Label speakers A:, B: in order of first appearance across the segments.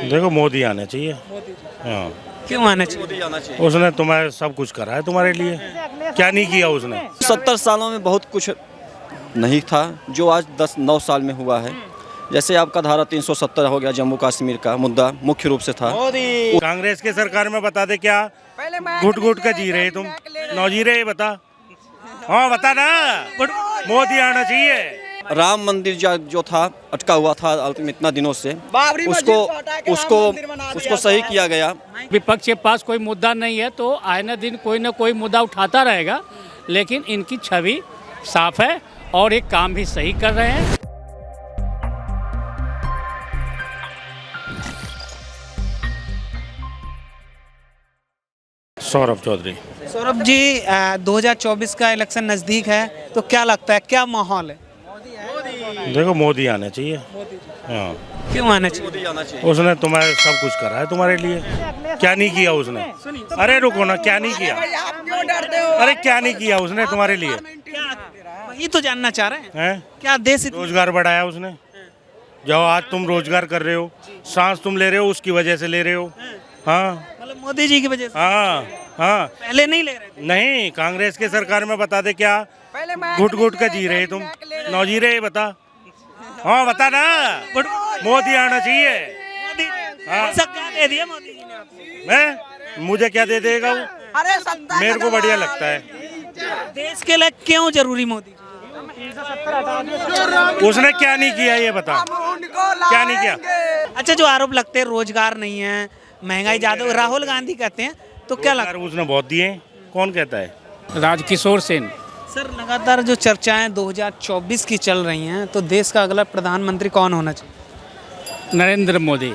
A: देखो मोदी आने चाहिए। हाँ,
B: क्यों आना चाहिए?
A: उसने तुम्हें सब कुछ करा है तुम्हारे लिए, क्या नहीं किया उसने?
C: 70 सालों में बहुत कुछ नहीं था जो आज 10-9 साल में हुआ है। जैसे आपका धारा 370 हो गया, जम्मू कश्मीर का मुद्दा मुख्य रूप से था।
A: कांग्रेस के सरकार में बता दे क्या घुट घुट कर जी रहे तुम, नौ जी रहे बता। हाँ बता ना, मोदी आना चाहिए।
C: राम मंदिर जो था अटका हुआ था इतना दिनों से, उसको सही किया गया।
D: विपक्ष के पास कोई मुद्दा नहीं है तो आए न दिन कोई ना कोई मुद्दा उठाता रहेगा, लेकिन इनकी छवि साफ है और एक काम भी सही कर रहे हैं।
A: सौरभ चौधरी।
B: सौरभ जी, 2024 का इलेक्शन नज़दीक है तो क्या लगता है, क्या माहौल है?
A: देखो मोदी आने चाहिए। हाँ,
B: क्यों आना चाहिए?
A: उसने तुम्हें सब कुछ करा है तुम्हारे लिए, क्या नहीं किया उसने? अरे रुको ना, क्या नहीं किया? अरे क्या नहीं किया उसने तुम्हारे लिए?
B: वही तो जानना चाह रहे हैं। क्या देश
A: रोजगार बढ़ाया उसने, जो आज तुम रोजगार कर रहे हो, सांस तुम ले रहे हो उसकी वजह से ले रहे हो। हाँ,
B: मतलब मोदी जी की वजह से?
A: हाँ हाँ।
B: पहले नहीं ले रहे थे?
A: नहीं, कांग्रेस के सरकार में बता दे क्या घुट घुट कर जी रहे तुम, नौ जी रहे बता। हाँ बता ना, मोदी आना चाहिए। हाँ।
B: सब क्या दे दिया मोदी जी ने आपको?
A: मैं मुझे क्या दे देगा वो? मेरे को बढ़िया लगता है।
B: देश के लिए क्यों जरूरी मोदी जी?
A: उसने क्या नहीं किया ये बता, क्या नहीं किया?
B: अच्छा, जो आरोप लगते हैं रोजगार नहीं है, महंगाई ज्यादा, राहुल गांधी कहते हैं, तो क्या लगता है?
A: उसने बहुत दिए, कौन कहता है?
D: राजकिशोर सेन।
B: सर, लगातार जो चर्चाएं 2024 की चल रही हैं, तो देश का अगला प्रधानमंत्री कौन होना चाहिए?
D: नरेंद्र मोदी।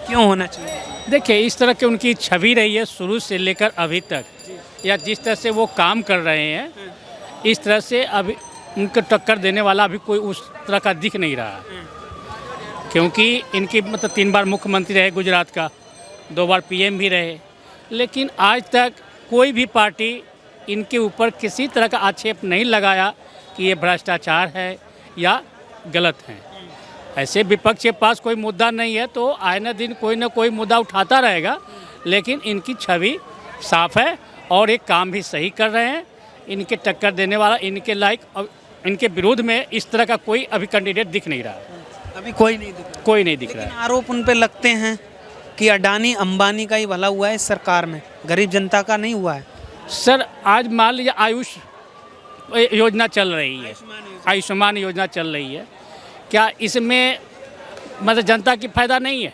B: क्यों होना चाहिए?
D: देखिए, इस तरह की उनकी छवि रही है शुरू से लेकर अभी तक, या जिस तरह से वो काम कर रहे हैं, इस तरह से अभी उनको टक्कर देने वाला अभी कोई उस तरह का दिख नहीं रहा। क्योंकि इनकी मतलब 3 बार मुख्यमंत्री रहे गुजरात का, 2 बार पीएम भी रहे, लेकिन आज तक कोई भी पार्टी इनके ऊपर किसी तरह का आक्षेप नहीं लगाया कि ये भ्रष्टाचार है या गलत है। ऐसे विपक्ष के पास कोई मुद्दा नहीं है तो आए न दिन कोई ना कोई मुद्दा उठाता रहेगा, लेकिन इनकी छवि साफ है और एक काम भी सही कर रहे हैं। इनके टक्कर देने वाला, इनके लायक और इनके विरोध में इस तरह का कोई अभी कैंडिडेट दिख नहीं रहा।
B: अभी कोई नहीं दिख रहा।
D: कोई नहीं दिख रहा है।
B: आरोप उन पे लगते हैं कि अडानी अंबानी का ही भला हुआ है इस सरकार में, गरीब जनता का नहीं हुआ है।
D: सर, आज मान लीजिए आयुष योजना चल रही है, आयुष्मान योजना चल रही है, क्या इसमें मतलब जनता की फ़ायदा नहीं है?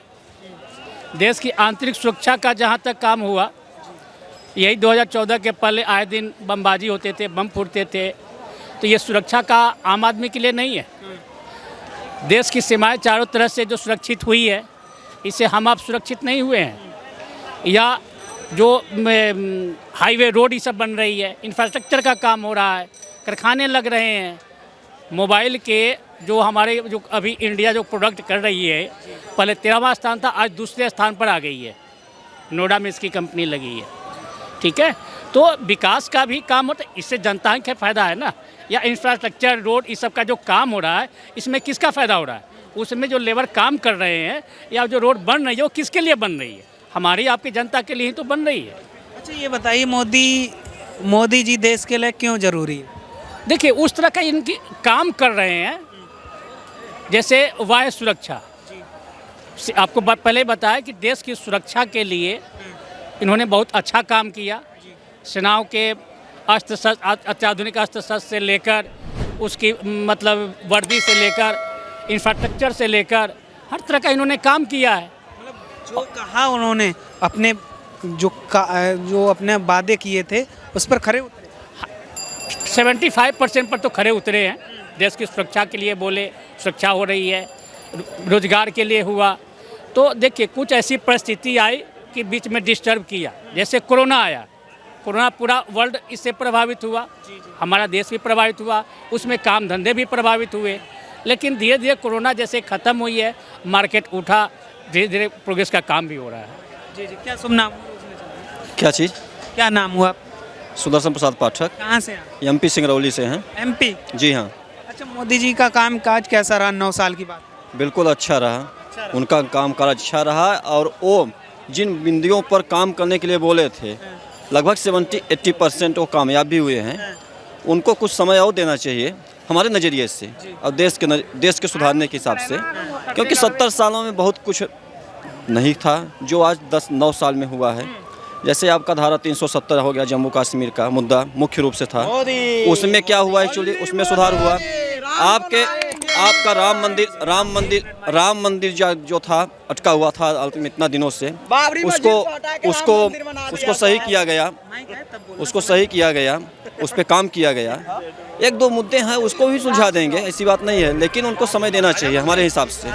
D: देश की आंतरिक सुरक्षा का जहाँ तक काम हुआ, यही 2014 के पहले आए दिन बमबाजी होते थे, बम फूटते थे, तो ये सुरक्षा का आम आदमी के लिए नहीं है। देश की सीमाएं चारों तरफ से जो सुरक्षित हुई है, इससे हम आप सुरक्षित नहीं हुए हैं। या जो हाईवे रोड ये सब बन रही है, इंफ्रास्ट्रक्चर का काम हो रहा है, कारखाने लग रहे हैं, मोबाइल के जो हमारे जो अभी इंडिया जो प्रोडक्ट कर रही है, पहले 13वां स्थान था, आज दूसरे स्थान पर आ गई है। नोएडा में इसकी कंपनी लगी है, ठीक है। तो विकास का भी काम होता है, इससे जनता का फ़ायदा है ना। या इंफ्रास्ट्रक्चर रोड इस सब का जो काम हो रहा है, इसमें किसका फ़ायदा हो रहा है? उसमें जो लेबर काम कर रहे हैं या जो रोड बन रही है वो किसके लिए बन रही है? हमारी आपकी जनता के लिए ही तो बन रही है।
B: अच्छा, ये बताइए, मोदी जी देश के लिए क्यों जरूरी है?
D: देखिए, उस तरह का इनकी काम कर रहे हैं, जैसे वायु सुरक्षा। आपको पहले बताया कि देश की सुरक्षा के लिए इन्होंने बहुत अच्छा काम किया। सेनाओं के अस्त्र शस्त्र, अत्याधुनिक अस्त्र शस्त्र से लेकर उसकी मतलब वर्दी से लेकर इंफ्रास्ट्रक्चर से लेकर हर तरह का इन्होंने काम किया है।
B: जो कहा उन्होंने, अपने जो अपने वादे किए थे उस पर खरे उतरे।
D: 75% पर तो खरे उतरे हैं। देश की सुरक्षा के लिए बोले, सुरक्षा हो रही है, रोजगार के लिए हुआ। तो देखिए, कुछ ऐसी परिस्थिति आई कि बीच में डिस्टर्ब किया, जैसे कोरोना आया। कोरोना पूरा वर्ल्ड इससे प्रभावित हुआ, हमारा देश भी प्रभावित हुआ, उसमें काम धंधे भी प्रभावित हुए। लेकिन धीरे धीरे कोरोना जैसे ख़त्म हुई है, मार्केट उठा, धीरे धीरे प्रोग्रेस का काम भी हो रहा है।
B: जी जी, क्या शुभ नाम?
C: क्या चीज़?
B: क्या नाम हुआ?
C: सुदर्शन प्रसाद पाठक।
B: कहाँ से हैं?
C: एमपी सिंगरौली से हैं।
B: एमपी?
C: जी हाँ।
B: अच्छा, मोदी जी का काम काज कैसा रहा 9 साल की बात?
C: बिल्कुल अच्छा रहा। उनका काम काज अच्छा रहा और वो जिन बिंदुओं पर काम करने के लिए बोले थे लगभग 70-80% वो कामयाब भी हुए हैं। उनको कुछ समय और देना चाहिए हमारे नज़रिए से और देश के सुधारने के हिसाब से, क्योंकि 70 सालों में बहुत कुछ नहीं था जो आज 10-9 साल में हुआ है। जैसे आपका धारा 370 हो गया जम्मू कश्मीर का मुद्दा मुख्य रूप से था, उसमें क्या हुआ एक्चुअली उसमें सुधार हुआ। आपका राम मंदिर जो था अटका हुआ था इतना दिनों से, उसको सही किया गया, उस पर काम किया गया। एक दो मुद्दे हैं उसको भी सुलझा देंगे, ऐसी बात नहीं है, लेकिन उनको समय देना चाहिए हमारे हिसाब से।